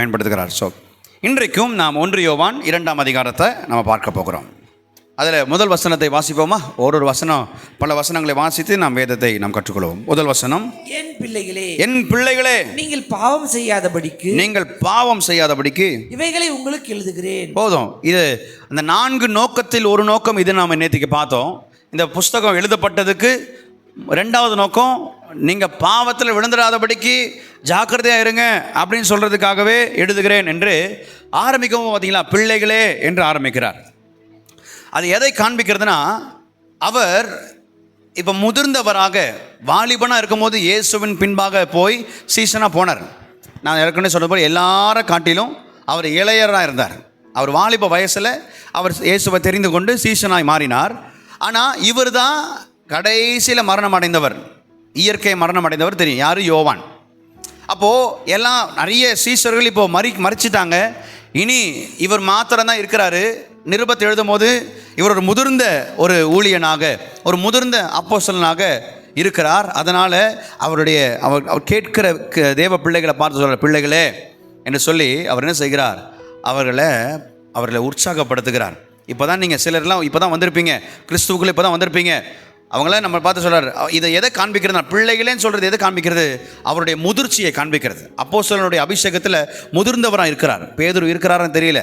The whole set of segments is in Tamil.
பயன்படுத்துகிறார். இன்றைக்கும் நாம் 1 யோவான் 2ஆம் அதிகாரத்தை நம்ம பார்க்க போகிறோம். அதில் முதல் வசனத்தை வாசிப்போமா? ஒரு வசனம் பல வசனங்களை வாசித்து நாம் வேதத்தை நாம் கற்றுக்கொள்வோம். முதல் வசனம், என் பிள்ளைகளே நீங்கள் பாவம் செய்யாதபடிக்கு இவைகளை உங்களுக்கு எழுதுகிறேன். போதும். இது அந்த 4 நோக்கத்தில் ஒரு நோக்கம் இது நாம் நேற்றுக்கு பார்த்தோம். இந்த புஸ்தகம் எழுதப்பட்டதுக்கு 2வது நோக்கம், நீங்கள் பாவத்தில் விழுந்துடாதபடிக்கு ஜாக்கிரதையாக இருங்க அப்படின்னு சொல்கிறதுக்காகவே எழுதுகிறேன் என்று ஆரம்பிக்கவும் பார்த்தீங்களா, பிள்ளைகளே என்று ஆரம்பிக்கிறார். அது எதை காண்பிக்கிறதுனா, அவர் இப்போ முதிர்ந்தவராக வாலிபனாக இருக்கும்போது இயேசுவின் பின்பாக போய் சீசனாக போனார். நான் ஏற்கனவே சொன்ன போது எல்லாரை காட்டிலும் அவர் இளையராக இருந்தார். அவர் வாலிப வயசில் அவர் இயேசுவை தெரிந்து கொண்டு சீசனாய் மாறினார். ஆனால் இவர் தான் கடைசியில் மரணம் அடைந்தவர், இயற்கை மரணம் அடைந்தவர். தெரியும் யார்? யோவான். அப்போது எல்லாம் நிறைய சீசர்கள் இப்போது மறிச்சிட்டாங்க. இனி இவர் மாத்திரம்தான் இருக்கிறாரு. நிருபத்தை எழுதும் போது இவர் ஒரு முதிர்ந்த ஒரு ஊழியனாக, ஒரு முதிர்ந்த அப்போஸ்தலனாக இருக்கிறார். அதனால் அவர் கேட்கிற தேவ பிள்ளைகளை பார்த்து சொல்கிறார், பிள்ளைகளே என்று சொல்லி அவர் என்ன செய்கிறார்? அவர்களை உற்சாகப்படுத்துகிறார். இப்போ தான் நீங்கள் சிலர்லாம் இப்போ தான் வந்திருப்பீங்க, கிறிஸ்துவுக்குள்ளே இப்போ தான் வந்திருப்பீங்க. அவங்களாம் நம்ம பார்த்து சொல்கிறார். இதை எதை காண்பிக்கிறது? பிள்ளைகளேன்னு சொல்கிறது எதை காண்பிக்கிறது? அவருடைய முதிர்ச்சியை காண்பிக்கிறது. அப்போஸ்தலனுடைய அபிஷேகத்தில் முதிர்ந்தவராக இருக்கிறார். பேதுரு இருக்கிறாருன்னு தெரியல.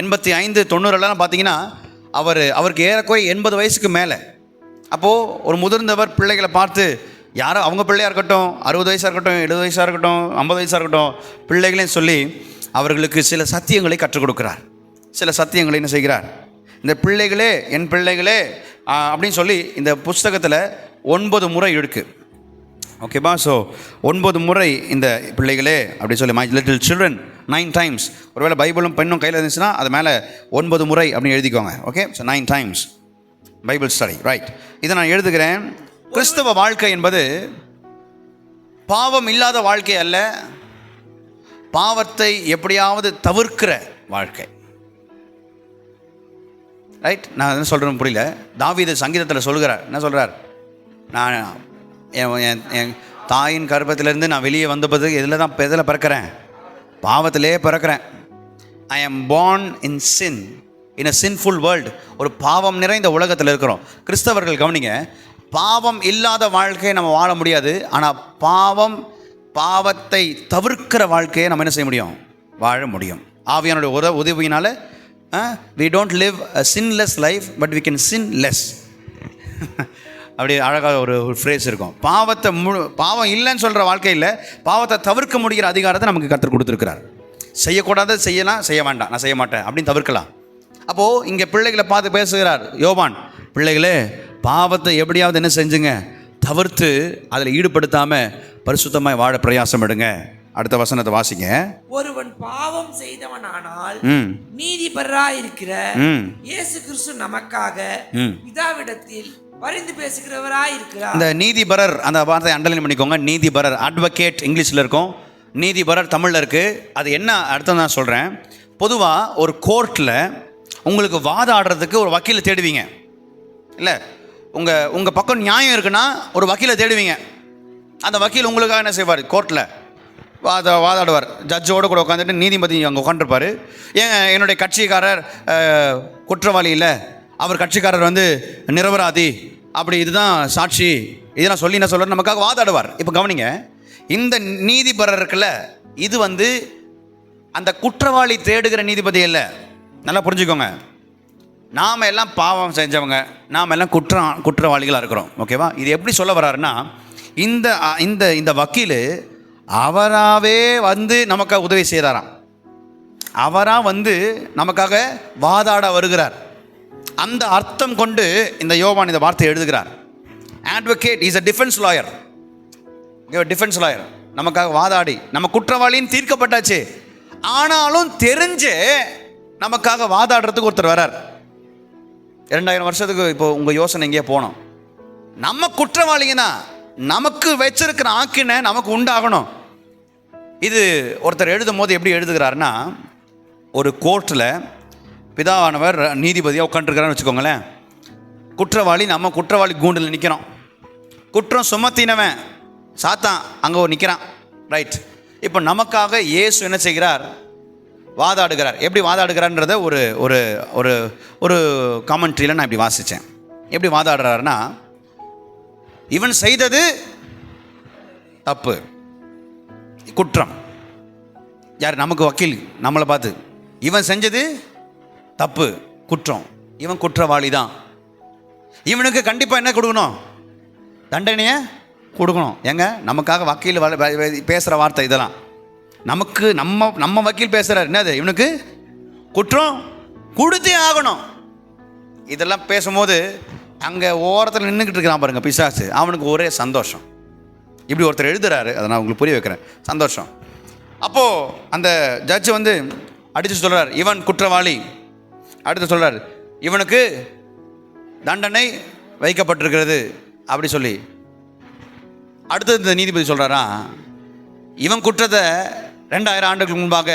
85, 90 பார்த்தீங்கன்னா அவருக்கு ஏறக்குறைய 80 வயசுக்கு மேலே. அப்போது ஒரு முதிர்ந்தவர் பிள்ளைகளை பார்த்து, யாரோ அவங்க பிள்ளையாக இருக்கட்டும், 60 வயசாக இருக்கட்டும், 70 வயசாக இருக்கட்டும், 50 வயசாக இருக்கட்டும், பிள்ளைகளேன்னு சொல்லி அவர்களுக்கு சில சத்தியங்களை கற்றுக் கொடுக்குறார். சில சத்தியங்களை என்ன செய்கிறார்? இந்த பிள்ளைகளே, என் பிள்ளைகளே அப்படின்னு சொல்லி இந்த புஸ்தகத்தில் 9 முறை இருக்குது. ஓகேவா? ஸோ 9 முறை இந்த பிள்ளைகளே அப்படி சொல்லி, மை லிட்டில் சில்ட்ரன் 9 times. ஒருவேளை பைபிளும் பெண்ணும் கையில் இருந்துச்சுன்னா அது மேலே 9 முறை அப்படின்னு எழுதிக்கோங்க. Okay, so 9 times Bible study, right? இதை நான் எழுதுகிறேன். கிறிஸ்தவ வாழ்க்கை என்பது பாவம் இல்லாத வாழ்க்கை அல்ல, பாவத்தை எப்படியாவது தவிர்க்கிற வாழ்க்கை. ரைட்? நான் என்ன சொல்கிறேன்னு புரியல. தாவீது சங்கீதத்தில் சொல்கிறார், என்ன சொல்கிறார்? நான் என் தாயின் கர்ப்பத்திலேருந்து நான் வெளியே வந்தபோது எதில் பிறக்கிறேன்? பாவத்திலே பிறக்கிறேன். ஐ ஆம் born in sin in a sinful world. ஒரு பாவம் நிறைந்த உலகத்தில் இருக்கிறோம். கிறிஸ்தவர்கள் கவனிங்க, பாவம் இல்லாத வாழ்க்கையை நம்ம வாழ முடியாது. ஆனால் பாவத்தை தவிர்க்கிற வாழ்க்கையை நம்ம என்ன செய்ய முடியும்? வாழ முடியும். ஆவியானுடைய உதவியினால் we don't live a sinless life, but we can sin less. அப்படி அழகாக ஒரு ஃப்ரேஸ் இருக்கும். பாவம் இல்லைன்னு சொல்கிற வாழ்க்கையில் பாவத்தை தவிர்க்க முடிகிற அதிகாரத்தை நமக்கு கற்றுக் கொடுத்துருக்கிறார். செய்யக்கூடாது செய்யலாம், செய்ய வேண்டாம், நான் செய்ய மாட்டேன் அப்படின்னு தவிர்க்கலாம். அப்போது இங்கே பிள்ளைகளை பார்த்து பேசுகிறார் யோவான், பிள்ளைகளே பாவத்தை எப்படியாவது என்ன செஞ்சுங்க, தவிர்த்து அதில் ஈடுபடுத்தாமல் பரிசுத்தமாக வாழ பிரயாசம் எடுங்க. அடுத்த வசனத்தை வாசிங்க. ஒருவன் பாவம் செய்தவனானால் நீதிபரராயிருக்கிற இயேசு கிறிஸ்து நமக்காக பிதாவிடத்தில் பரிந்து பேசுகிறவராயிருக்கிறார். இந்த நீதிபரர் அந்த வார்த்தையை அண்டர்லைன் பண்ணிக்கோங்க. நீதிபரர், அட்வொகேட் இங்கிலீஷில் இருக்கும், நீதிபரர் தமிழில் இருக்குது. அது என்ன அர்த்தம் நான் சொல்கிறேன். பொதுவாக ஒரு கோர்ட்டில் உங்களுக்கு வாதாடுறதுக்கு ஒரு வக்கீலை தேடுவீங்க இல்லை? உங்கள் பக்கம் நியாயம் இருக்குன்னா ஒரு வக்கீலை தேடுவீங்க. அந்த வக்கீல் உங்களுக்காக என்ன செய்வார்? கோர்ட்டில் வாதாடுவார். ஜட்ஜோடு கூட உட்காந்துட்டு நீதிபதி அங்கே உட்காந்துருப்பார். என்னுடைய கட்சிக்காரர் குற்றவாளி இல்லை, அவர் கட்சிக்காரர் நிரபராதி, அப்படி இதுதான் சாட்சி, இதெல்லாம் சொல்லி என்ன சொல்கிறார்? நமக்காக வாதாடுவார். இப்போ கவனிங்க, இந்த நீதிபரர் இருக்குல்ல, இது அந்த குற்றவாளி தேடுகிற நீதிபதி இல்லை. நல்லா புரிஞ்சுக்கோங்க. நாம் எல்லாம் பாவம் செஞ்சவங்க, நாம் எல்லாம் குற்றவாளிகளாக இருக்கிறோம். ஓகேவா? இது எப்படி சொல்ல வர்றாருன்னா, இந்த வக்கீல் அவராகவே நமக்காக உதவி செய்கிறாராம். அவராக நமக்காக வாதாட வருகிறார். அந்த அர்த்தம் கொண்டு இந்த யோவான் இந்த வார்த்தையை எழுதுகிறார். Advocate is a defence lawyer. Defence lawyer நமக்காக வாதாடி, நம்ம குற்றவாளின்னு தீர்க்கப்பட்டாச்சு, ஆனாலும் தெரிஞ்சு நமக்காக வாதாடுறதுக்கு ஒருத்தர் வரார். 2000 வருஷத்துக்கு இப்போ உங்கள் யோசனை எங்கேயே போனோம். நம்ம குற்றவாளிங்க தான், நமக்கு வச்சிருக்கிற ஆக்கினை நமக்கு உண்டாகணும். இது ஒருத்தர் எழுதும் போது எப்படி எழுதுகிறாருன்னா, ஒரு கோர்ட்டில் பிதாவானவர் நீதிபதியாக உட்காந்துருக்கிறான்னு வச்சுக்கோங்களேன். நம்ம குற்றவாளி கூண்டில் நிற்கிறோம். குற்றம் சுமத்தினவன் சாத்தான் அங்கே நிற்கிறான். ரைட். இப்போ நமக்காக இயேசு என்ன செய்கிறார்? வாதாடுகிறார். எப்படி வாதாடுகிறார்ன்றத ஒரு ஒரு ஒரு ஒரு காமெண்ட்ரியில் நான் இப்படி வாசித்தேன். எப்படி வாதாடுறாருன்னா, இவன் செய்தது தப்பு, குற்றம். யார்? நமக்கு வக்கீல் நம்மளை பார்த்து, இவன் செஞ்சது தப்பு, குற்றம், இவன் குற்றவாளி தான், இவனுக்கு கண்டிப்பாக என்ன கொடுக்கணும்? தண்டனையை கொடுக்கணும். ஏங்க, நமக்காக வக்கீல் பேசுகிற வார்த்தை இதெல்லாம். நமக்கு நம்ம வக்கீல் பேசுகிறார், என்னது? இவனுக்கு குற்றம் கொடுத்தே ஆகணும். இதெல்லாம் பேசும்போது அங்கே ஓரத்தில் நின்றுக்கிட்டு இருக்கிறான் பாருங்க பிசாசு, அவனுக்கு ஒரே சந்தோஷம். இப்படி ஒருத்தர் எழுதுறாரு, அதை நான் உங்களுக்கு புரிய வைக்கிறேன். சந்தோஷம். அப்போது அந்த ஜட்ஜு வந்து அடித்து சொல்கிறார், இவன் குற்றவாளி. அடுத்து சொல்கிறார், இவனுக்கு தண்டனை வைக்கப்பட்டிருக்கிறது அப்படி சொல்லி. அடுத்தது இந்த நீதிபதி சொல்கிறாரா, இவன் குற்றத்தை 2000 ஆண்டுகளுக்கு முன்பாக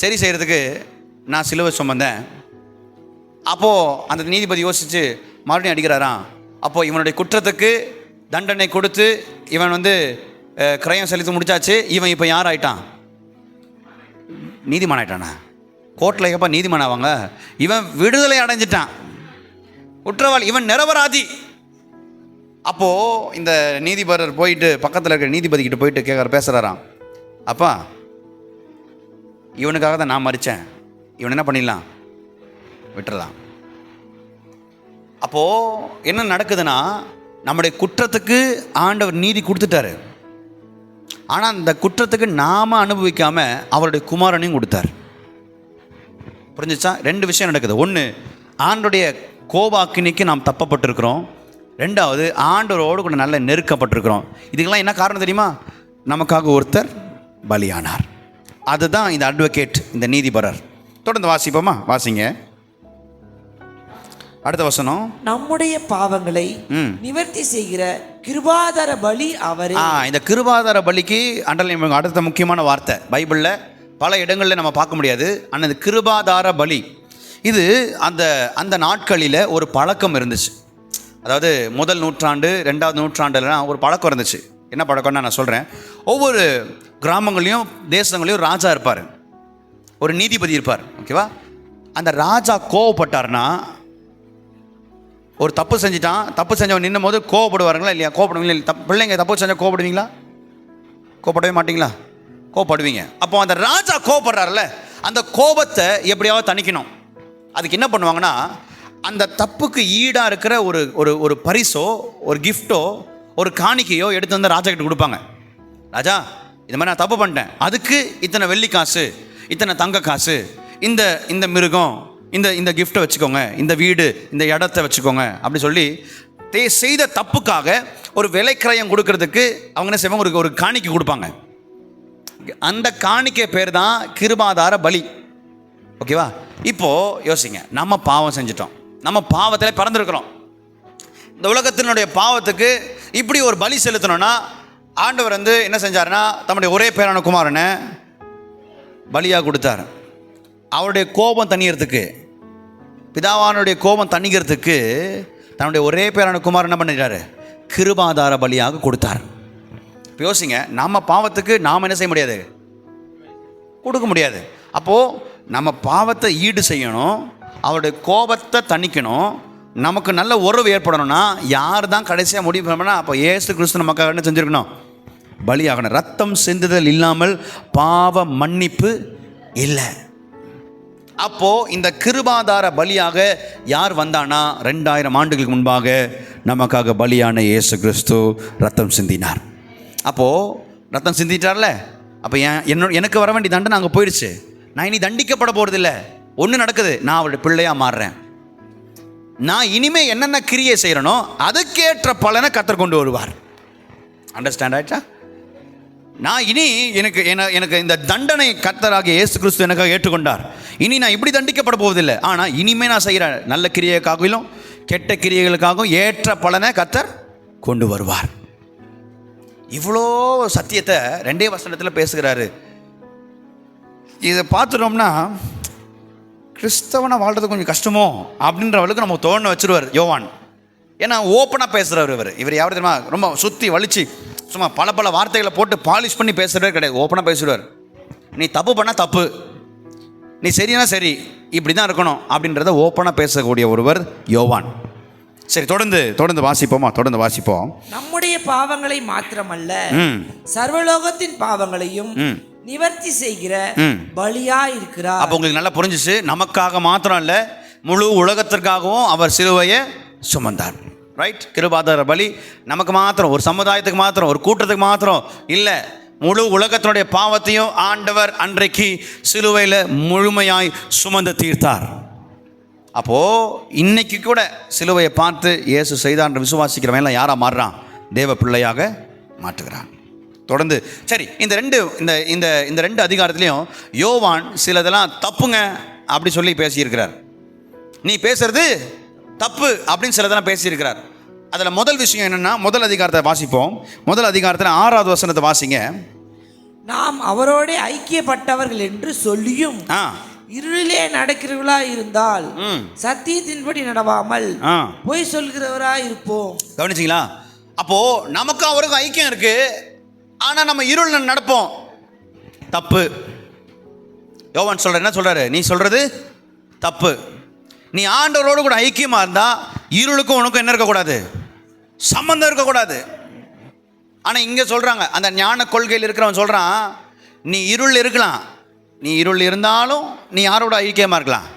சரி செய்கிறதுக்கு நான் சிலுவை சுமந்தேன். அப்போது அந்த நீதிபதி யோசித்து மறுபடியும் அடிக்கிறாராம். அப்போது இவனுடைய குற்றத்துக்கு தண்டனை கொடுத்து இவன் வந்து கிரயம் செலுத்தி முடிச்சாச்சு. இவன் இப்போ யார் ஆயிட்டான்? நீதிமான் ஆயிட்டானா? கோர்ட்டில் எப்போ நீதிமான் ஆவாங்க? இவன் விடுதலை அடைஞ்சிட்டான், குற்றவாளி, இவன் நிரபராதி. அப்போது இந்த நீதிபதி போயிட்டு பக்கத்தில் இருக்கிற நீதிபதிக்கிட்ட போயிட்டு பேசுகிறாராம், அப்பா இவனுக்காக தான் நான் மறித்தேன், இவன் என்ன பண்ணிடலாம்? விட்டுறலாம். அப்போது என்ன நடக்குதுன்னா, நம்முடைய குற்றத்துக்கு ஆண்டவர் நீதி கொடுத்துட்டாரு. ஆனால் அந்த குற்றத்துக்கு நாம் அனுபவிக்காமல் அவருடைய குமாரனையும் கொடுத்தார். புரிஞ்சிச்சா? 2 விஷயம் நடக்குது. ஒன்று, ஆண்டோடைய கோபாக்கினிக்கு நாம் தப்பப்பட்டிருக்கிறோம். 2வது, ஆண்டவரோடு கூட நல்ல நெருக்கப்பட்டிருக்கிறோம். இதுக்கெல்லாம் என்ன காரணம் தெரியுமா? நமக்காக ஒருத்தர் பலியானார். அதுதான் இந்த அட்வொகேட், இந்த நீதிபரர். தொடர்ந்து வாசிப்போமா? வாசிங்க அடுத்த வசனம். நம்முடைய பாவங்களை நிவர்த்தி செய்கிற கிருபாதார பலி அவரே. இந்த கிருபாதார பலிக்கு அண்டர்லைன் அடுத்த முக்கியமான வார்த்தை. பைபிளில் பல இடங்களில் நம்ம பார்க்க முடியாது. ஆனால் இந்த கிருபாதார பலி இது அந்த அந்த நாட்களில் ஒரு பழக்கம் இருந்துச்சு. அதாவது முதல் நூற்றாண்டு 2வது நூற்றாண்டுலாம் ஒரு பழக்கம் இருந்துச்சு. என்ன பழக்கம்னா நான் சொல்கிறேன். ஒவ்வொரு கிராமங்களையும் தேசங்களையும் ராஜா இருப்பார், ஒரு நீதிபதி இருப்பார். ஓகேவா? அந்த ராஜா கோவப்பட்டார்னா, ஒரு தப்பு செஞ்சிட்டான், தப்பு செஞ்சவன் நின்னும் போது கோவப்படுவாருங்களா இல்லையா? கோவப்படுவீங்களா? இல்லை, பிள்ளைங்க தப்பு செஞ்சால் கோவப்படுவீங்களா? கோவப்படவே மாட்டிங்களா? கோவப்படுவீங்க. அப்போ அந்த ராஜா கோவப்படுறாருல, அந்த கோபத்தை எப்படியாவது தணிக்கணும். அதுக்கு என்ன பண்ணுவாங்கன்னா, அந்த தப்புக்கு ஈடாக இருக்கிற ஒரு ஒரு ஒரு பரிசோ, ஒரு கிஃப்டோ, ஒரு காணிக்கையோ எடுத்து வந்து ராஜா கிட்ட கொடுப்பாங்க. ராஜா, இந்த மாதிரி நான் தப்பு பண்ணிட்டேன், அதுக்கு இத்தனை வெள்ளி காசு, இத்தனை தங்க காசு, இந்த இந்த மிருகம், இந்த கிஃப்ட்டை வச்சுக்கோங்க, இந்த வீடு, இந்த இடத்த வச்சுக்கோங்க அப்படி சொல்லி செய்த தப்புக்காக ஒரு விலைக்கிரயம் கொடுக்கறதுக்கு அவங்க என்ன செய்வாங்க? ஒரு காணிக்கை கொடுப்பாங்க. அந்த காணிக்கை பேர் தான் கிருபாதார பலி. ஓகேவா? இப்போது யோசிங்க, நம்ம பாவம் செஞ்சிட்டோம், நம்ம பாவத்தில் பிறந்திருக்கிறோம். இந்த உலகத்தினுடைய பாவத்துக்கு இப்படி ஒரு பலி செலுத்தணும்னா ஆண்டவர் வந்து என்ன செஞ்சாருன்னா, தம்முடைய ஒரே பேரான குமாரனை பலியாக கொடுத்தார். அவருடைய கோபம் தணிகிறதுக்கு, பிதாவானுடைய கோபம் தணிக்கிறதுக்கு தன்னுடைய ஒரே பேரான குமாரன் என்ன பண்ணிட்டாரு? கிருபாதார பலியாக கொடுத்தார். இப்போ யோசிங்க, நம்ம பாவத்துக்கு நாம் என்ன செய்ய முடியாது? கொடுக்க முடியாது. அப்போது நம்ம பாவத்தை ஈடு செய்யணும், அவருடைய கோபத்தை தணிக்கணும், நமக்கு நல்ல உறவு ஏற்படணும்னா யார் தான் கடைசியாக முடிவு பண்ணணும்னா, அப்போ இயேசு கிறிஸ்து நமக்காக என்ன செஞ்சுருக்கணும்? பலியாகணும். ரத்தம் சிந்துதல் இல்லாமல் பாவ மன்னிப்பு இல்லை. அப்போது இந்த கிருபாதார பலியாக யார் வந்தானா? 2000 ஆண்டுகளுக்கு முன்பாக நமக்காக பலியான இயேசு கிறிஸ்து ரத்தம் சிந்தினார். அப்போது ரத்தம் சிந்திட்டார்ல, அப்போ எனக்கு வர வேண்டிய தண்டனை அங்கே போயிடுச்சு. நான் இனி தண்டிக்கப்பட போகிறதில்ல. ஒன்று நடக்குது, நான் அவருடைய பிள்ளையாக மாறுறேன். நான் இனிமேல் என்னென்ன கிரியை செய்கிறனோ அதுக்கேற்ற பலனை கர்த்தர் கொண்டு வருவார். அண்டர்ஸ்டாண்ட் ஆயிடுச்சா? நான் இனி எனக்கு இந்த தண்டனை கர்த்தராகிய இயேசு கிறிஸ்து எனக்காக ஏற்றுக்கொண்டார். இனி நான் இப்படி தண்டிக்கப்பட போவதில்லை. ஆனால் இனிமேல் நான் செய்கிற நல்ல கிரியைக்காகவும் கெட்ட கிரியைகளுக்காகவும் ஏற்ற பலனை கர்த்தர் கொண்டு வருவார். இவ்வளோ சத்தியத்தை 2 வசனத்தில் பேசுகிறாரு. இதை பார்த்துட்டோம்னா கிறிஸ்தவனை வாழ்றது கொஞ்சம் கஷ்டமோ அப்படின்றவளுக்கு நம்ம தோண வச்சுருவார் யோவான். ஏன்னா ஓப்பனாக பேசுகிறவர் இவர் யார் தெரியுமா? ரொம்ப சுற்றி வலிச்சு சும்மா பல வார்த்தைகளை போட்டு பாலிஷ் பண்ணி பேசுகிறவர் கிடையாது. ஓப்பனாக பேசுவார். நீ தப்பு பண்ணால் தப்பு, நீ சரினா சரி, இப்படி தான் இருக்கணும் அப்படின்றத ஓப்பனாக பேசக்கூடிய ஒருவர் யோவான். சரி, தொடர்ந்து வாசிப்போமா? தொடர்ந்து வாசிப்போம். நம்முடைய பாவங்களை மாத்திரமல்ல, சர்வலோகத்தின் பாவங்களையும் நிவர்த்தி செய்கிற பலியா இருக்கிறார். அப்போ உங்களுக்கு நல்லா புரிஞ்சிச்சு, நமக்காக மாத்திரம் இல்லை, முழு உலகத்திற்காகவும் அவர் சிலுவையை சுமந்தார். ரைட்? கிருபாதார பலி நமக்கு மாத்திரம், ஒரு சமுதாயத்துக்கு மாத்திரம், ஒரு கூட்டத்துக்கு மாத்திரம் இல்லை, முழு உலகத்தினுடைய பாவத்தையும் ஆண்டவர் அன்றைக்கு சிலுவையில் முழுமையாய் சுமந்து தீர்த்தார். அப்போது இன்னைக்கு கூட சிலுவையை பார்த்து இயேசு செய்தார் விசுவாசிக்கிறவன் எல்லாம் யாராக மாறுறான்? தேவ பிள்ளையாக மாற்றுகிறான். தொடர்ந்து சரி, இந்த ரெண்டு அதிகாரத்துலேயும் யோவான் சிலதெல்லாம் தப்புங்க அப்படி சொல்லி பேசியிருக்கிறார். நீ பேசுறது தப்பு அப்படின்னு சிலதெல்லாம் பேசியிருக்கிறார். அதில் முதல் விஷயம் என்னென்னா, முதல் அதிகாரத்தை வாசிப்போம். முதல் அதிகாரத்தில் 6வது வசனத்தை வாசிங்க. நாம் அவரோட ஐக்கியப்பட்டவர்கள் என்று சொல்லியும் இருளிலே நடக்கிறவர்களா இருந்தால் சத்தியத்தின்படி நடவாமல் பொய் சொல்கிறவரா இருப்போம். கவனிச்சிங்களா? அப்போ நமக்கு அவருக்கும் ஐக்கியம் இருக்கு, ஆனா நம்ம இருள் நடப்போம். தப்பு. யோவான் சொல்ற என்ன சொல்றாரு? நீ சொல்றது தப்பு. நீ ஆண்டவரோடு கூட ஐக்கியமா இருந்தா இருளுக்கும் உனக்கும் என்ன இருக்கக்கூடாது? சம்பந்தம் இருக்கக்கூடாது. ஆனா இங்க சொல்றாங்க, அந்த ஞான கொள்கையில் இருக்கிறவன் சொல்றான், நீ இருள் இருக்கலாம், நீ இருள் இருந்தாலும் நீ யாரோட ஐக்கியமாக இருக்கலாம்?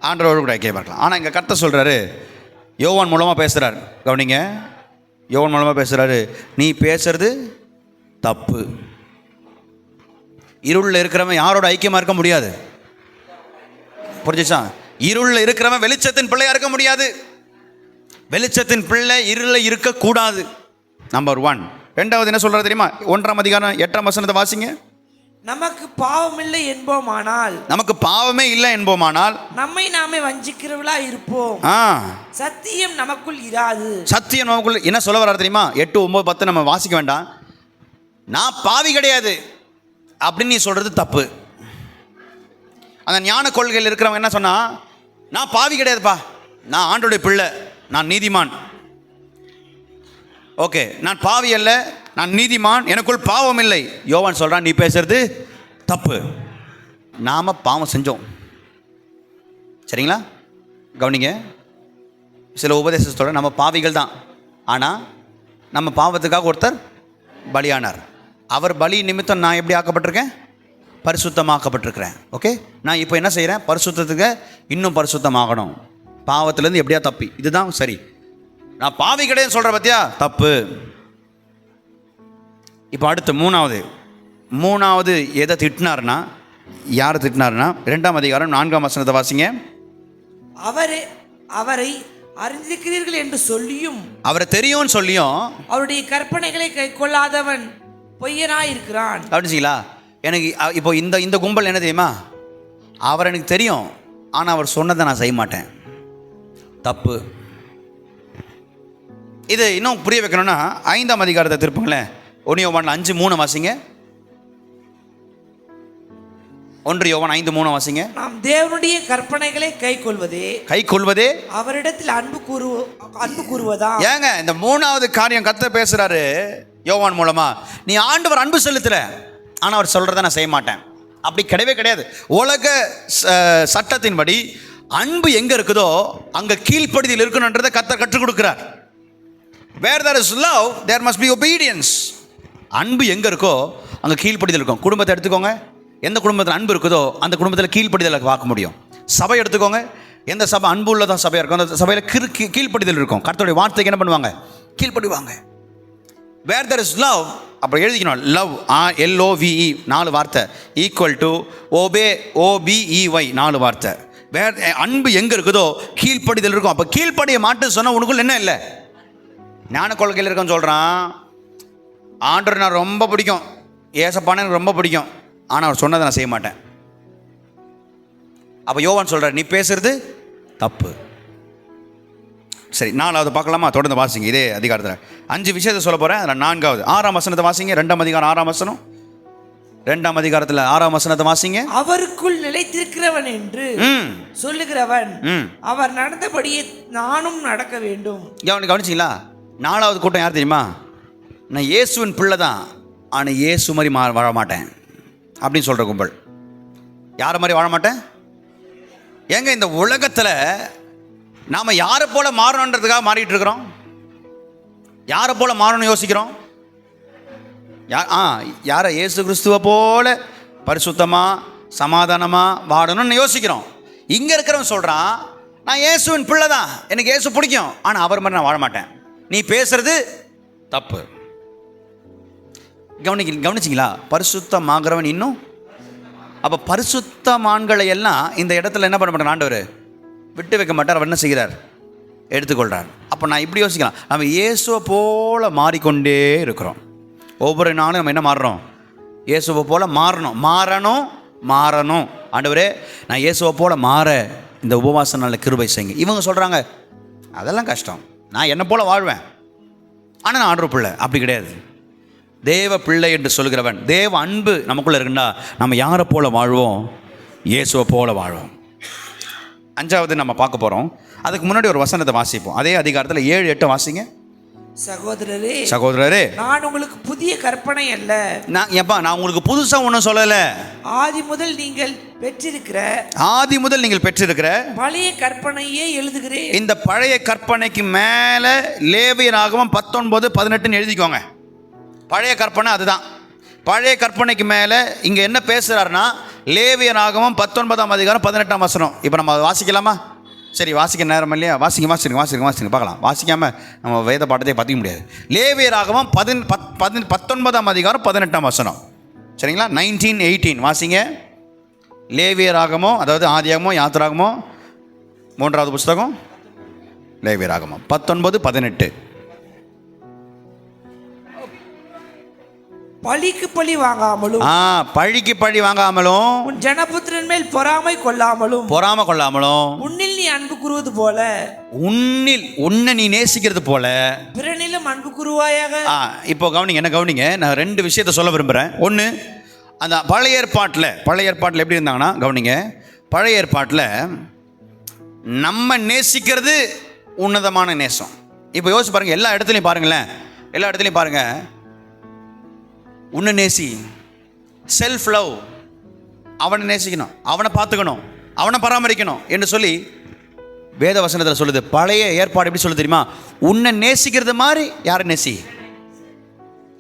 ஆண்டவரோடு கூட ஐக்கியமாக இருக்கலாம். ஆனால் இங்கே கர்த்தர் சொல்கிறாரு, யோவான் மூலமாக பேசுகிறார். கவனிங்க, யோவான் மூலமாக பேசுகிறாரு, நீ பேசுறது தப்பு. இருளில் இருக்கிறவன் யாரோட ஐக்கியமாக இருக்க முடியாது. புரிஞ்சுச்சா? இருளில் இருக்கிறவன் வெளிச்சத்தின் பிள்ளையாக இருக்க முடியாது. வெளிச்சத்தின் பிள்ளை இருளில் இருக்கக்கூடாது. நம்பர் 1. ரெண்டாவது என்ன சொல்கிறார் தெரியுமா? 1ஆம் அதிகாரம் 8ஆம் வசனத்தை வாசிங்க. நமக்கு பாவமில்லை என்போமானால், நமக்கு பாவமே இல்லை என்போமானால் நம்மை நாமே வஞ்சிக்கிறவளா இருப்போம். சத்தியம் நமக்குள் இராது. சத்தியம் நமக்குள் என்ன சொல்ல வர்றாரு தெரியுமா? 8, 9, 10 நம்ம வாசிக்க வேண்டாம். நான் பாவி கிடையாது அப்படின்னு நீ சொல்றது தப்பு. அந்த ஞான கொள்கையில் இருக்கிறவங்க என்ன சொன்னா, நான் பாவி கிடையாதுப்பா, நான் ஆண்டோடைய பிள்ளை, நான் நீதிமான். ஓகே, நான் பாவி அல்ல, நான் நீதிமான், எனக்குள் பாவம் இல்லை. யோவான் சொல்றான், நீ பேசுறது தப்பு. நாம பாவம் செஞ்சோம். சரிங்களா? கவனிங்க, சில உபதேசம் சொல்ற நம்ம பாவிகள் தான், ஆனால் நம்ம பாவத்துக்காக ஒருத்தர் பலியானார். அவர் பலி நிமித்தம் நான் எப்படி ஆக்கப்பட்டிருக்கேன்? பரிசுத்தமாக்கப்பட்டிருக்கிறேன். ஓகே, நான் இப்போ என்ன செய்கிறேன்? பரிசுத்தத்துக்கு இன்னும் பரிசுத்தமாகணும். பாவத்திலேருந்து எப்படியா தப்பி, இதுதான் சரி. நான் பாவி கிடையாது சொல்கிற பத்தியா? தப்பு. இப்போ அடுத்து மூணாவது எதை திட்டினார்னா, யார் திட்டினார்னா, 2ஆம் அதிகாரம் 4ஆம் வசனத்தை வாசிங்க. அவரை அறிந்திருக்கிறீர்கள் என்று சொல்லியும், அவரை தெரியும்னு சொல்லியும் அவருடைய கற்பனைகளை கை கொள்ளாதவன் பொய்யனாய் இருக்கிறான். அப்படிங்களா? எனக்கு இப்போ இந்த கும்பல் என்ன தெரியுமா? அவர் எனக்கு தெரியும், ஆனால் அவர் சொன்னதை நான் செய்ய மாட்டேன். தப்பு. இது இன்னும் புரிய வைக்கணும்னா 5ஆம் அதிகாரத்தை திருப்புங்களேன். 1 யோவான் 5:3 வாசிங்க. 1 யோவான் 5:3 வாசிங்க. நாம் தேவனுடைய கற்பனைகளை கை கொள்வதே அவரிடத்தில் அன்பு கூறுவதா. ஏங்க, இந்த 3வது காரியம் கர்த்தர் பேசுறாரு யோவான் மூலமா. நீ ஆண்டவர் அன்பு செலுத்தல, ஆனால் அவர் சொல்றதை நான் செய்ய மாட்டேன். அப்படி கிடையவே கிடையாது. உலக சட்டத்தின்படி அன்பு எங்க இருக்குதோ அங்க கீழ்ப்படிதல் இருக்கணுன்றதை கர்த்தர் கற்றுக் கொடுக்கிறார். Where there is love, there must be obedience. அன்பு எங்கே இருக்கோ அங்கே கீழ்ப்படிதல் இருக்கும். குடும்பத்தை எடுத்துக்கோங்க, எந்த குடும்பத்தில் அன்பு இருக்குதோ அந்த குடும்பத்தில் கீழ்ப்படிதலை பார்க்க முடியும். சபை எடுத்துக்கோங்க, எந்த சபை அன்பு உள்ளதான் சபையாக இருக்கும், அந்த சபையில் கீழ்ப்படிதல் இருக்கும். கர்த்தருடைய வார்த்தைக்கு என்ன பண்ணுவாங்க? கீழ்ப்படிவாங்க. Where there is love, அப்போ எழுதிக்கணும், லவ் LOVE 4 வார்த்தை, ஈக்குவல் டு OBEY 4 வார்த்தை. அன்பு எங்கே இருக்குதோ கீழ்ப்படிதல் இருக்கும். அப்போ கீழ்ப்படிய மாட்டு சொன்னால் உனக்குள்ள என்ன இல்லை? ஞான கொள்கையில் இருக்கன்னு சொல்கிறான், ஆண்டவர் நான் ரொம்ப பிடிக்கும், ஏசப்பான எனக்கு ரொம்ப பிடிக்கும், ஆனால் அவர் சொன்னதை நான் செய்ய மாட்டேன். அப்போ யோவான் சொல்கிறார், நீ பேசுறது தப்பு. சரி, 4வது பார்க்கலாமா? தொடர்ந்து வாசிங்க. இதே அதிகாரத்தில் 5 விஷயத்தை சொல்ல போகிறேன். அதில் 4வது 6ஆம் வசனத்தை வாசிங்க. 2ஆம் அதிகாரம் 6ஆம் வசனம். 2ஆம் அதிகாரத்தில் 6ஆம் வசனத்தை வாசிங்க. அவருக்குள் நிலைத்திருக்கிறவன் என்று சொல்லுகிறவன் அவர் நடந்தபடியே நானும் நடக்க வேண்டும். கவனிச்சிங்களா? 4வது கூட்டம் யார் தெரியுமா? நான் இயேசுவின் பிள்ளை தான், ஆனால் இயேசு மாதிரி வாழ மாட்டேன் அப்படின்னு சொல்கிற கும்பல். யாரை மாதிரி வாழ மாட்டேன். ஏங்க இந்த உலகத்தில் நாம் யாரை போல மாறணுன்றதுக்காக மாறிட்டு இருக்கிறோம். யாரை போல மாறணும்னு யோசிக்கிறோம். யாரை? இயேசு கிறிஸ்துவை போல பரிசுத்தமாக சமாதானமாக வாழணும்னு யோசிக்கிறோம். இங்கே இருக்கிறவன் சொல்கிறான், நான் இயேசுவின் பிள்ளை தான், எனக்கு இயேசு பிடிக்கும், ஆனால் அவர் மாதிரி நான் வாழ மாட்டேன். நீ பேசுறது தப்பு. கவனிச்சிங்களா? பரிசுத்தமாகிறவன் இன்னும். அப்போ பரிசுத்தமான்களை எல்லாம் இந்த இடத்துல என்ன பண்ண மாட்டார் ஆண்டவர்? விட்டு வைக்க மாட்டார். அவர் என்ன செய்கிறார்? எடுத்துக்கொள்கிறார். அப்போ நான் இப்படி யோசிக்கலாம், நம்ம இயேசுவை போல மாறிக்கொண்டே இருக்கிறோம். ஒவ்வொரு நாளும் நம்ம என்ன மாறுறோம்? இயேசுவை போல மாறணும். ஆண்டவரே, நான் இயேசுவை போல மாற இந்த உபவாச நாளில் கிருபை செய்யுங்க. இவங்க சொல்கிறாங்க, அதெல்லாம் கஷ்டம், நான் என்னை போல வாழ்வேன், ஆனால் நான் ஆண்டவர் பிள்ளை. அப்படி கிடையாது. தேவ பிள்ளை என்று சொல்கிறவன், தேவ அன்பு நமக்குள்ளே இருக்குன்னா நம்ம யாரை போல வாழ்வோம்? இயேசுவை போல வாழ்வோம். 5வது நம்ம பார்க்க போகிறோம். அதுக்கு முன்னாடி ஒரு வசனத்தை வாசிப்போம். அதே அதிகாரத்தில் 7-8 வாசிங்க. சகோதரரே, நான் உங்களுக்கு புதிய கற்பனை அல்ல. நான் உங்களுக்கு புதுசாக ஒன்றும் சொல்லலை. ஆதி முதல் நீங்கள் பெற்றிருக்கிற பழைய கற்பனையே எழுதுகிறேன். இந்த பழைய கற்பனைக்கு மேலே லேவியராகமம் 19:18 எழுதிக்கோங்க. பழைய கற்பனை அதுதான். பழைய கற்பனைக்கு மேலே இங்கே என்ன பேசுகிறாருன்னா, லேவியராகமம் 19ஆம் அதிகாரம் 18ஆம் வசனம். இப்போ நம்ம வாசிக்கலாமா? சரி, வாசிக்க நேரம் இல்லையா? வாசிங்க பார்க்கலாம். வாசிக்காமல் நம்ம வேத பாட்டத்தை பற்றிக்க முடியாது. லேவியராகமம் 19ஆம் அதிகாரம் 18ஆம் வசனம். சரிங்களா? 19:18 வாசிங்க. லேவியராகமம், அதாவது ஆதியாகமம், யாத்திராகமம், 3வது புஸ்தகம், லேவியராகமம் 19:18. பழிக்கு பழி வாங்காமலும், பழிக்கு பழி வாங்காமலும், உன் ஜனபுத்திரன் மேல் பொறாமை கொள்ளாமலும், உன்னில் நீ அன்பு கூறுவது போல, உன்னை நீ நேசிக்கிறது போல பிறனிலும் அன்பு கூறுவாயாக. இப்போ கவனிங்க, என்ன கவனிங்க, நான் 2 விஷயத்தை சொல்ல விரும்புகிறேன். ஒன்று, அந்த பழைய ஏற்பாட்டில் எப்படி இருந்தாங்கன்னா, கவனிங்க, பழைய ஏற்பாட்டில் நம்ம நேசிக்கிறது உன்னதமான நேசம். இப்போ யோசிச்சு பாருங்கள், எல்லா இடத்துலையும் பாருங்கள், உன்னை நேசி, செல்ஃப் லவ், அவனை நேசிக்கணும், அவனை பார்த்துக்கணும், அவனை பராமரிக்கணும் என்று சொல்லி வேத வசனத்தில் சொல்லுது. பழைய ஏற்பாடு எப்படி சொல்லுது தெரியுமா? உன்னை நேசிக்கிறது மாதிரி யாரை நேசி.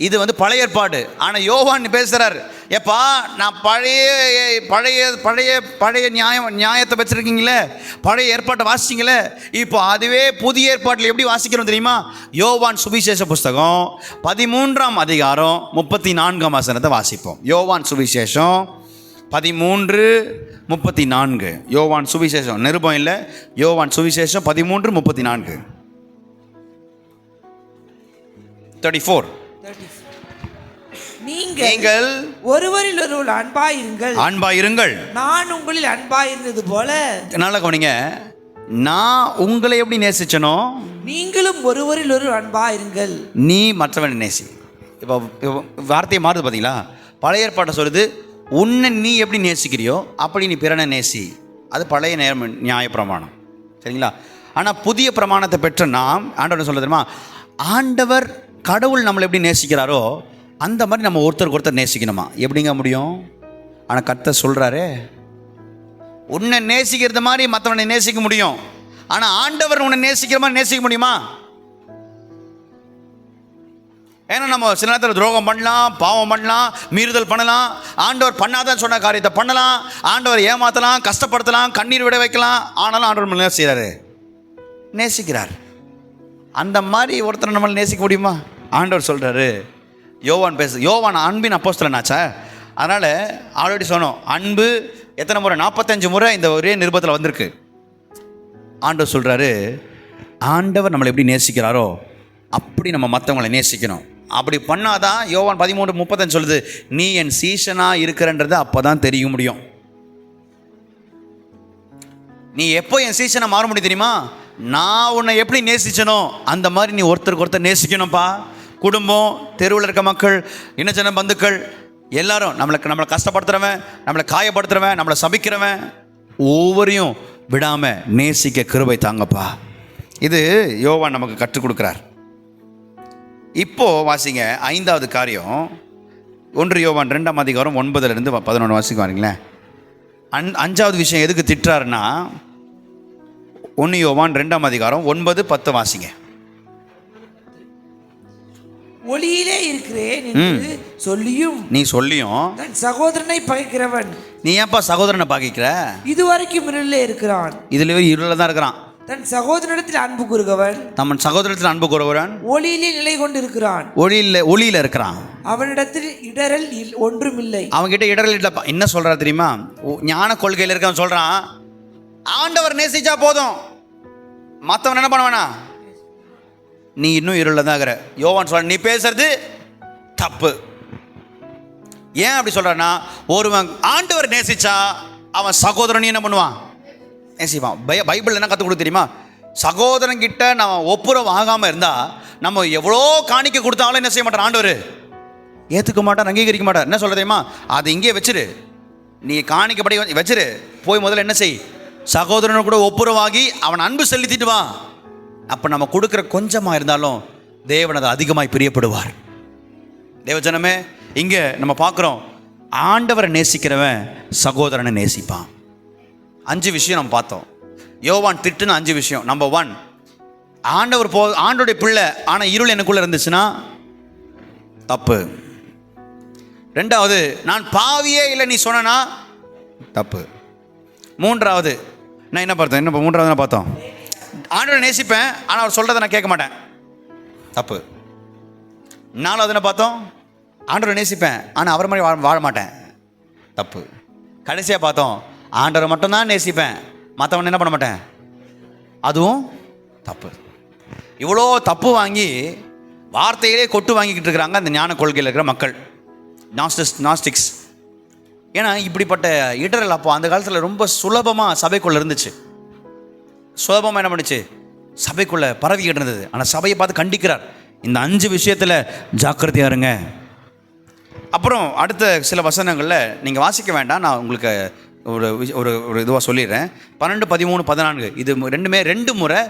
இது பழைய ஏற்பாடு. ஆனால் யோவான் பேசுகிறார், எப்பா நான் பழைய நியாயத்தை வச்சுருக்கீங்களே, பழைய ஏற்பாட்டை வாசிச்சிங்களே, இப்போ அதுவே புதிய ஏற்பாட்டில் எப்படி வாசிக்கிறோம் தெரியுமா? யோவான் சுவிசேஷ புஸ்தகம் 13ஆம் அதிகாரம் 34ஆம் வசனத்தை வாசிப்போம். யோவான் சுவிசேஷம் 13:34. யோவான் சுவிசேஷம், நிருபம் இல்லை, யோவான் சுவிசேஷம் 13:34. 34. நீங்கள் ஒருவரில் ஒருவர் அன்பாயிருங்கள், நான் உங்களில் அன்பாயிருந்தது போல. நல்லா கவனிங்க, நான் உங்களை எப்படி நேசிச்சனோ நீங்களும் ஒருவரில் ஒருவர் அன்பாயிருங்கள். நீ மற்றவனை நேசி. இப்போ வார்த்தையை மாறுது பார்த்தீங்களா? பழைய ஏற்பாட்டை சொல்லுது, உன்னை நீ எப்படி நேசிக்கிறியோ அப்படி நீ பிறனை நேசி. அது பழைய நியாய பிரமாணம். சரிங்களா? ஆனால் புதிய பிரமாணத்தை பெற்ற நாம் ஆண்டவர் சொல்ல தெரியுமா? ஆண்டவர் கடவுள் நம்மளை எப்படி நேசிக்கிறாரோ அந்த மாதிரி நம்ம ஒருத்தருக்கு நேசிக்கணுமா? எப்படிங்க முடியும்? ஆனால் கர்த்தர் சொல்கிறாரே, உன்னை நேசிக்கிறது மாதிரி மற்றவனை நேசிக்க முடியும். ஆனால் ஆண்டவர் உன்னை நேசிக்கிற மாதிரி நேசிக்க முடியுமா? ஏன்னா நம்ம சில நேரத்தில் துரோகம் பண்ணலாம், பாவம் பண்ணலாம், மீறுதல் பண்ணலாம், ஆண்டவர் பண்ணாதான் சொன்ன காரியத்தை பண்ணலாம், ஆண்டவர் ஏமாற்றலாம், கஷ்டப்படுத்தலாம், கண்ணீர் விட வைக்கலாம். ஆனாலும் ஆண்டவர் நம்மளை என்ன செய்கிறாரு? நேசிக்கிறார். அந்த மாதிரி ஒருத்தரை நம்மளை நேசிக்க முடியுமா? ஆண்டவர் சொல்கிறாரு. யோவான் அன்பின் அப்போஸ்தலனாச்சா? அதனால் ஆல்ரெடி சொன்னோம், அன்பு எத்தனை முறை? 45 முறை இந்த ஒரே நிருபத்தில் வந்திருக்கு. ஆண்டவர் சொல்கிறாரு, ஆண்டவர் நம்மளை எப்படி நேசிக்கிறாரோ அப்படி நம்ம மற்றவங்களை நேசிக்கணும். அப்படி பண்ணாதான் யோவான் 13:35 சொல்லுது, நீ என் சீஷனாக இருக்கிறன்றது அப்போ தான் தெரிய முடியும். நீ எப்போ என் சீஷனை மாற முடியும் தெரியுமா? நான் உன்னை எப்படி நேசிச்சனோ அந்த மாதிரி நீ ஒருத்தருக்கு ஒருத்தர் நேசிக்கணும்ப்பா. குடும்பம், தெருவில் இருக்க மக்கள், இனஜன பந்துக்கள் எல்லாரும், நம்மளை கஷ்டப்படுத்துகிறவன், நம்மளை காயப்படுத்துகிறவன், நம்மளை சபிக்கிறவன், ஒவ்வொரையும் விடாமல் நேசிக்க கிருபை தாங்கப்பா. இது யோவான் நமக்கு கற்றுக் கொடுக்குறார். இப்போது வாசிங்க 5வது காரியம், 1 யோவான் 2ஆம் அதிகாரம் 9-11 வாசிக்க வாருங்களேன். அஞ்சாவது விஷயம் எதுக்கு திட்டுறாருன்னா 1 யோவான் 2ஆம் அதிகாரம் 9-10 வாசிங்க. ஒளியிலே இருக்கிறேன் என்று சொல்லியும் நீ சொல்லியும் தன் சகோதரனை பகைக்கிறவன். நீ ஏன்பா சகோதரனை பாக்கிக்கிற? இதுவரைக்கும் இருளிலே இருக்கிறான், இதுல இருள தான் இருக்கிறான். தன் சகோதரனிடத்தில் அன்பு கூறுகிறவன் தம் சகோதரத்தில் அன்பு கூறுகிறவன் ஒளியிலே நிலை கொண்டு இருக்கிறான், ஒளியில இருக்கிறான். அவனிடத்தில் இடரல் ஒன்றும் இல்லை. அவன்கிட்ட இடரல் இல்லப்பா. என்ன சொல்றா தெரியுமா? ஞான கொள்கையில் இருக்கவன் சொல்றான், ஆண்டவர் நேசிச்சா போதும், மற்றவன் என்ன பண்ணுவானா? நீ இன்னும் இருள தான் இருக்கிற. யோவான் சொல்ற, நீ பேசுறது தப்பு. ஏன் அப்படி சொல்றான்னா, ஒருவன் ஆண்டவர் நேசிச்சா அவன் சகோதரன் என்ன பண்ணுவான்? நேசிப்பான். பைபிள் என்ன கற்றுக் கொடுக்க தெரியுமா? சகோதரன் கிட்ட நம்ம ஒப்புரவு ஆகாமல் இருந்தால் நம்ம எவ்வளோ காணிக்க கொடுத்தாலும் என்ன செய்ய மாட்டார் ஆண்டவர்? ஏற்றுக்க மாட்டார், அங்கீகரிக்க மாட்டார். என்ன சொல்ற தெரியுமா? அதை இங்கே வச்சிரு, நீ காணிக்கப்படி வச்சிரு, போய் முதல்ல என்ன செய், சகோதரனு கூட ஒப்புரவாகி அவன் அன்பு செலுத்திட்டு வா. அப்போ நம்ம கொடுக்குற கொஞ்சமாக இருந்தாலும் தேவன் அதை அதிகமாய் பிரியப்படுவார். தேவஜனமே, இங்கே நம்ம பார்க்குறோம், ஆண்டவரை நேசிக்கிறவன் சகோதரனை நேசிப்பான். 5 விஷயம் நம்ம பார்த்தோம். யோவான் திட்டுன்னு 5 விஷயம். நம்பர் 1, ஆண்டவருடைய பிள்ளை ஆனால் இருள் எனக்குள்ளே இருந்துச்சுன்னா தப்பு. 2வது, நான் பாவியே இல்லை நீ சொன்னா தப்பு. 3வது, நான் என்ன பார்த்தோம்? என்ன 3வது நான் பார்த்தோம், ஆண்டவரை நேசிப்பேன் ஆனால் அவர் சொல்கிறத நான் கேட்க மாட்டேன், தப்பு. 4வது என்ன பார்த்தோம்? ஆண்டவரை நேசிப்பேன் ஆனால் அவர் மாதிரி வாழ மாட்டேன், தப்பு. கடைசியாக பார்த்தோம், ஆண்டவரை மட்டும்தான் நேசிப்பேன், மற்றவன் என்ன பண்ண மாட்டேன், அதுவும் தப்பு. இவ்வளோ தப்பு வாங்கி வார்த்தையிலே கொட்டு வாங்கிக்கிட்டு இருக்கிறாங்க அந்த ஞான கொள்கையில் இருக்கிற மக்கள், நாஸ்டிக்ஸ். ஏன்னா இப்படிப்பட்ட இடரல் அப்போ அந்த காலத்தில் ரொம்ப சுலபமாக சபைக்குள்ளே இருந்துச்சு. சுலபமாக என்ன பண்ணுச்சு, சபைக்குள்ளே பரவிக்கிட்டு இருந்தது. ஆனால் சபையை பார்த்து கண்டிக்கிறார், இந்த 5 விஷயத்தில் ஜாக்கிரதையாக இருங்க. அப்புறம் அடுத்த சில வசனங்களில் நீங்கள் வாசிக்க வேண்டாம், நான் உங்களுக்கு ஒரு இதுவாக சொல்லிடுறேன். 12, 13, 14 இது ரெண்டுமே 2 முறை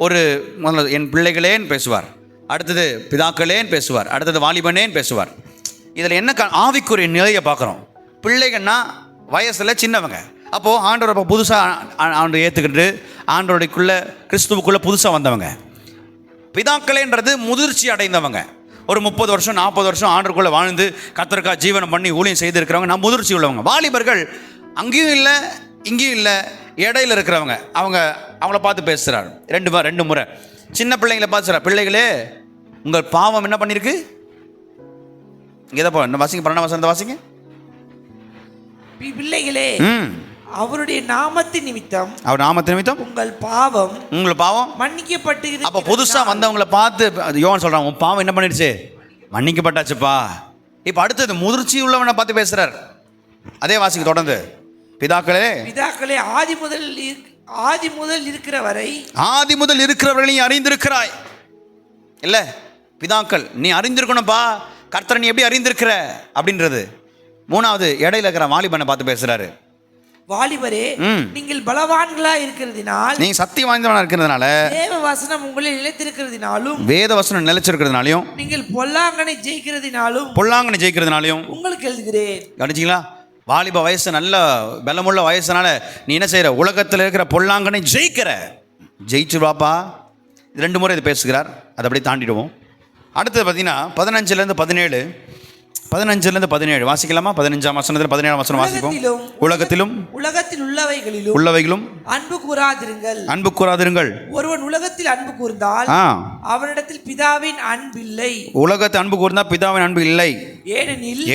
ஒரு முதல்ல என் பிள்ளைகளேன்னு பேசுவார், அடுத்தது பிதாக்களேன்னு பேசுவார், அடுத்தது வாலிபனேன்னு பேசுவார். இதில் என்ன ஆவிக்குரிய நிலையை பார்க்குறோம். பிள்ளைகள்னா வயசில் சின்னவங்க. அப்போது ஆண்டவரை இப்போ புதுசாக ஆண்டவர் ஏற்றுக்கிட்டு ஆண்டவருக்குள்ளே கிறிஸ்துவுக்குள்ளே புதுசாக வந்தவங்க. பிதாக்களேன்றது முதிர்ச்சி அடைந்தவங்க, ஒரு 30 வருஷம் 40 வருஷம் ஆண்டவருக்குள்ளே வாழ்ந்து கர்த்தருக்காக ஜீவனம் பண்ணி ஊழியம் செய்திருக்கிறவங்க, நான் முதிர்ச்சி உள்ளவங்க. வாலிபர்கள் அங்கேயும் இல்லை இங்கேயும் இல்லை, இடையில இருக்கிறவங்க. அவங்கள பார்த்து பேசுகிறார் 2 முறை. சின்ன பிள்ளைங்களை பார்த்து, பிள்ளைகளே உங்கள் பாவம் என்ன பண்ணியிருக்கு? இங்கே தான் என்ன வாசிங்க, 12ஆம் வசனத்தை வாசிங்க. பிள்ளைகளே அவருடைய நாமத்தின் நிமித்தம், அவர் நாமத்தின் நிமித்தம் உங்கள் பாவம் மன்னிக்கப்பட்டு. அப்போ புதுசாக வந்தவங்களை பார்த்து யோவான் சொல்கிறான், உன் பாவம் என்ன பண்ணிடுச்சு? மன்னிக்கப்பட்டாச்சுப்பா. இப்போ அடுத்தது முதிர்ச்சி உள்ளவனை பார்த்து பேசுகிறார். அதே வாசிக்கு தொடர்ந்து, பிதாக்களே ஆதி முதல் இருக்கிறவரை நீ அறிந்திருக்கிறாய். இல்லை பிதாக்கள் நீ அறிந்திருக்கணும்ப்பா, கர்த்தரை நீ எப்படி அறிந்திருக்கிற அப்படின்றது. 3வது, இடையில இருக்கிற வாலிபனை பார்த்து பேசுறாரு. வாலிபரே, நீங்கள் பலவான்களா இருக்கிறதுனால், நீங்க சக்தி வாய்ந்தவனா இருக்கிறதுனால, தேவ வசனம் உங்களில் நிலைத்திருக்கிறதுனாலும், வேத வசனம் நிலைச்சிருக்கிறதுனாலையும், நீங்கள் பொல்லாங்கனை ஜெயிக்கிறதுனாலையும் உங்களுக்கு எழுதுகிறேன். கவனிச்சிங்களா? வாலிப வயசு நல்ல பலமுள்ள வயசுனால நீ என்ன செய்யற? உலகத்தில் இருக்கிற பொல்லாங்கனை ஜெயிச்சுருவாப்பா. 2 முறை இது பேசுகிறார். அதை அப்படியே தாண்டிடுவோம். அடுத்தது பார்த்தீங்கன்னா 15லேருந்து 17 வாசிக்கலாமா? 15ஆம் வசனத்தில் 17ஆம் வசனம் வாசிப்போம். உலகத்தில் உள்ளவைகளும் அன்பு கூறாதிருங்கள். ஒருவன் உலகத்தில் அன்பு கூர்ந்தால் அவனிடத்தில் பிதாவின் அன்பு இல்லை. உலகத்தில் அன்பு கூர்ந்தால் பிதாவின் அன்பு இல்லை.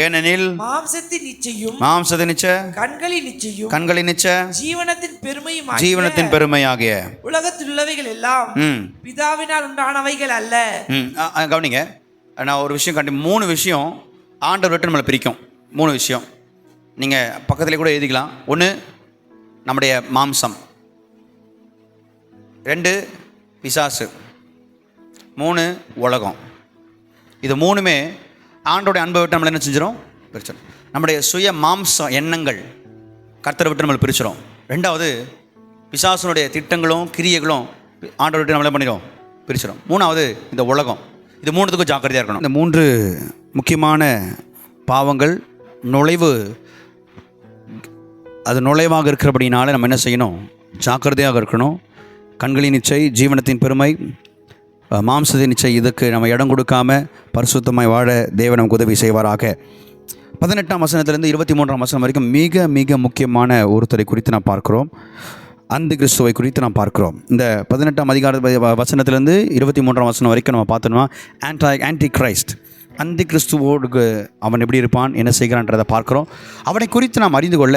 ஏனெனில் மாம்சத்தின் இச்சையும் கண்களின் இச்சை ஜீவனத்தின் பெருமையாகிய உலகத்தில் உள்ளவைகள் எல்லாம் பிதாவினால் உண்டானவைகள் அல்ல. கவனிங்க, நான் ஒரு விஷயம் 3 விஷயம் ஆண்டவர் விட்டு நம்மளை பிரிக்கும். 3 விஷயம் நீங்கள் பக்கத்தில் கூட எழுதிக்கலாம். 1 நம்முடைய மாம்சம், 2 பிசாசு, 3 உலகம். இது 3மே ஆண்டோடைய அன்பை விட்டு நம்மளை என்ன செஞ்சிடும்? பிரிச்சிடும். நம்முடைய சுய மாம்சம் எண்ணங்கள் கர்த்தரை விட்டு நம்மளை பிரிச்சிடும். 2வது பிசாசனுடைய திட்டங்களும் கிரியைகளும் ஆண்டவர் விட்டு நம்மளை பண்ணிடும், பிரிச்சிடும். 3வது இந்த உலகம். இது 3த்துக்கும் ஜாக்கிரதையாக இருக்கணும். இந்த 3 முக்கியமான பாவங்கள் நுழைவு, அது நுழைவாக இருக்கிறபடினால நம்ம என்ன செய்யணும்? ஜாக்கிரதையாக இருக்கணும். கண்களின் இச்சை, ஜீவனத்தின் பெருமை, மாம்சத்தின் இச்சை, இதுக்கு நம்ம இடம் கொடுக்காம பரிசுத்தமாய் வாழ தேவன் நமக்கு உதவி செய்வாராக. 18ஆம் வசனத்திலிருந்து 23ஆம் வசனம் வரைக்கும் மிக மிக முக்கியமான ஒருத்தரை குறித்து நாம் பார்க்கிறோம். அந்த கிறிஸ்துவை குறித்து நாம் பார்க்கிறோம். இந்த 18ஆம் அதிகார வசனத்திலேருந்து 23ஆம் வசனம் வரைக்கும் நம்ம பார்த்தோம்னா ஆன்டி கிரைஸ்ட், அந்த கிறிஸ்துவோடு அவன் எப்படி இருப்பான், என்ன செய்கிறான்றதை பார்க்குறோம். அவனை குறித்து நாம் அறிந்து கொள்ள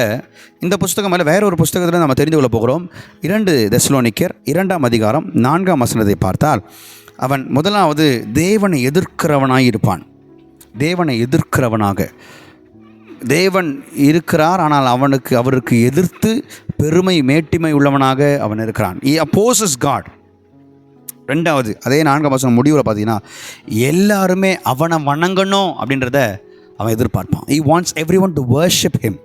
இந்த புஸ்தகம் மேலே வேற ஒரு புஸ்தகத்தில் நம்ம தெரிந்து கொள்ள போகிறோம். 2 தெசலோனிக்கர் 2ஆம் அதிகாரம் 4ஆம் வசனத்தை பார்த்தால், அவன் முதலாவது தேவனை எதிர்க்கிறவனாய் இருப்பான். தேவனை எதிர்க்கிறவனாக தேவன் இருக்கிறார், ஆனால் அவருக்கு எதிர்த்து பெருமை மேட்டிமை உள்ளவனாக அவன் இருக்கிறான். He opposes God. 2வது அதே 4ஆம் வசனம் முடிவில் பார்த்தீங்கன்னா, எல்லாருமே அவனை வணங்கணும் அப்படின்றத அவன் எதிர்பார்ப்பான். He wants everyone to worship him.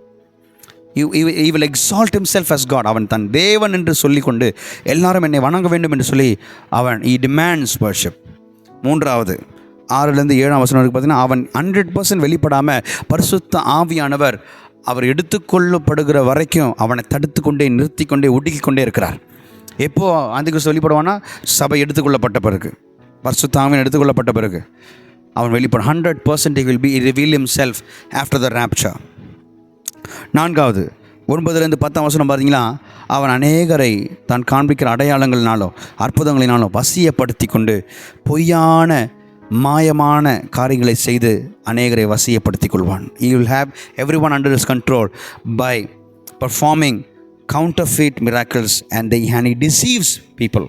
He will exalt himself as God. அவன் தன் தேவன் என்று சொல்லிக்கொண்டு எல்லாரும் என்னை வணங்க வேண்டும் என்று சொல்லி he demands worship. 3வது 6லேருந்து 7ஆம் வசனம் வரைக்கும் பார்த்தீங்கன்னா, அவன் 100% வெளிப்படாமல் பரிசுத்த ஆவியானவர் அவர் எடுத்துக்கொள்ளப்படுகிற வரைக்கும் அவனை தடுத்து கொண்டே, நிறுத்தி கொண்டே, ஒடுக்கி கொண்டே இருக்கிறார். எப்போ அந்த வெளிப்படுவானா? சபை எடுத்துக்கொள்ளப்பட்ட பிறகு, பரிசுத்த ஆவியானவர் எடுத்துக்கொள்ளப்பட்ட பிறகு அவன் வெளிப்படும். 100% he will be reveal himself after the rapture. 4வது 9லேருந்து 10ஆம் வசனம் பார்த்தீங்கன்னா, அவன் அநேகரை தான் காண்பிக்கிற அடையாளங்களினாலும் அற்புதங்களினாலும் வசியப்படுத்தி கொண்டு பொய்யான மாயமான காரியங்களை செய்து அநேகரை வசியப்படுத்திக் கொள்வான். He will have everyone under his control by performing counterfeit miracles and he deceives people.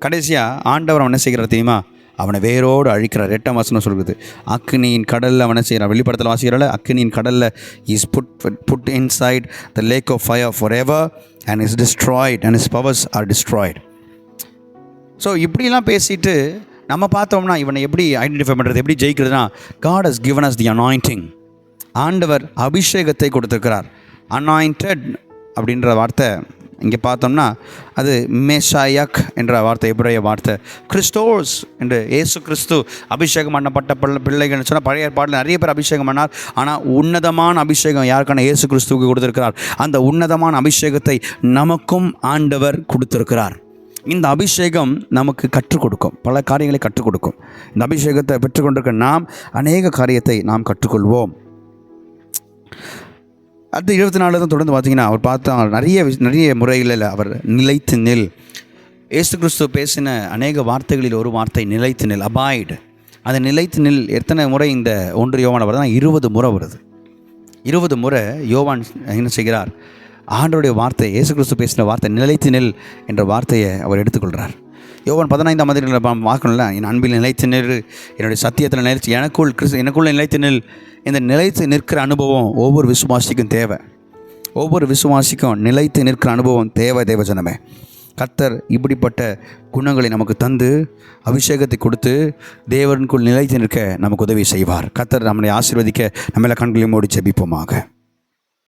கடைசியாக ஆண்டவர் அவன் என்ன செய்கிறார் தெரியுமா? அவனை வேரோடு அழிக்கிறார். 8ஆம் வசனம் சொல்கிறது, அக்கினியின் கடலில் அவனை செய்கிறார். வெளிப்படத்தில் வாசிக்கிறாள், அக்கினியின் கடலில் is put inside the lake of fire forever and is destroyed and his powers are destroyed. So இப்படிலாம் பேசிட்டு நம்ம பார்த்தோம்னா இவனை எப்படி ஐடென்டிஃபை பண்ணுறது, எப்படி ஜெயிக்கிறதுனா, God has given us the anointing. ஆண்டவர் அபிஷேகத்தை கொடுத்துருக்கிறார். அனாயிண்டட் அப்படின்ற வார்த்தை இங்கே பார்த்தோம்னா அது மேஷாயக் என்ற வார்த்தை, எபிரேய வார்த்தை. கிறிஸ்டோஸ் என்று இயேசு கிறிஸ்து அபிஷேகம் பண்ணப்பட்ட பிள்ளைகள்னு சொன்னால் பழைய ஏற்பாட்டில் நிறைய பேர் அபிஷேகம் பண்ணார். ஆனால் உன்னதமான அபிஷேகம் யாருக்கான? இயேசு கிறிஸ்துவுக்கு கொடுத்துருக்கிறார். அந்த உன்னதமான அபிஷேகத்தை நமக்கும் ஆண்டவர் கொடுத்துருக்கிறார். இந்த அபிஷேகம் நமக்கு கற்றுக் கொடுக்கும், பல காரியங்களை கற்றுக் கொடுக்கும். இந்த அபிஷேகத்தை பெற்றுக்கொண்டிருக்க நாம் அநேக காரியத்தை நாம் கற்றுக்கொள்வோம். அடுத்து 24 தான் தொடர்ந்து பார்த்தீங்கன்னா, அவர் பார்த்தா நிறைய முறைகளில் அவர் நிலைத்து நில். இயேசு கிறிஸ்து பேசின அநேக வார்த்தைகளில் ஒரு வார்த்தை நிலைத்து நில், அபாய்டு. அந்த நிலைத்து நில் எத்தனை முறை இந்த 1 யோவான் வருதுன்னா 20 முறை வருது. 20 முறை யோவான் என்ன செய்கிறார்? ஆண்டவருடைய வார்த்தை, இயேசு கிறிஸ்து பேசின வார்த்தை நிலைத்து நில் என்ற வார்த்தையை அவர் எடுத்துக்கொள்கிறார். யோவான் 15ஆம் அதிகாரத்தில் பார்க்கணும்ல, என் அன்பில் நிலைத்து நில், என்னுடைய சத்தியத்தில் நிலைத்து, எனக்குள்ள நிலைத்து நில். இந்த நிலைத்து நிற்கிற அனுபவம் ஒவ்வொரு விசுவாசிக்கும் தேவை. ஒவ்வொரு விசுவாசிக்கும் நிலைத்து நிற்கிற அனுபவம் தேவை. தேவஜனமே, கர்த்தர் இப்படிப்பட்ட குணங்களை நமக்கு தந்து அபிஷேகத்தை கொடுத்து தேவனுக்குள் நிலைத்து நிற்க நமக்கு உதவி செய்வார். கர்த்தர் நம்மை ஆசீர்வதிக்க நம்மள கண்களையும் மூடி ஜெபிப்போமாக.